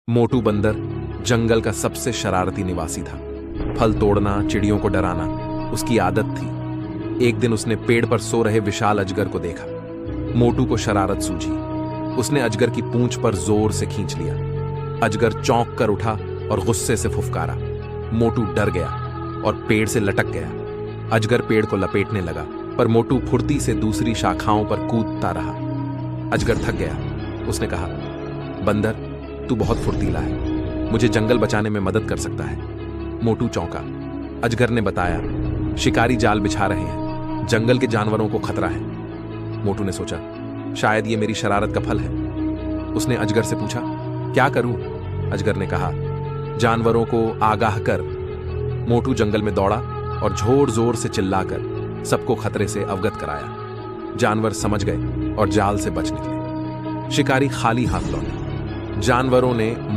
मोटू बंदर जंगल का सबसे शरारती निवासी था। फल तोड़ना, चिड़ियों को डराना उसकी आदत थी। एक दिन उसने पेड़ पर सो रहे विशाल अजगर को देखा। मोटू को शरारत सूझी। उसने अजगर की पूंछ पर जोर से खींच लिया। अजगर चौंक कर उठा और गुस्से से फुफकारा। मोटू डर गया और पेड़ से लटक गया। अजगर पेड़ को लपेटने लगा, पर मोटू फुर्ती से दूसरी शाखाओं पर कूदता रहा। अजगर थक गया। उसने कहा, बंदर, तू बहुत फुर्तीला है, मुझे जंगल बचाने में मदद कर सकता है। मोटू चौंका। अजगर ने बताया, शिकारी जाल बिछा रहे हैं, जंगल के जानवरों को खतरा है। मोटू ने सोचा, शायद ये मेरी शरारत का फल है। उसने अजगर से पूछा, क्या करूं? अजगर ने कहा, जानवरों को आगाह कर। मोटू जंगल में दौड़ा और जोर जोर से चिल्लाकर सबको खतरे से अवगत कराया। जानवर समझ गए और जाल से बच निकले। शिकारी खाली हाथ लौटे। जानवरों ने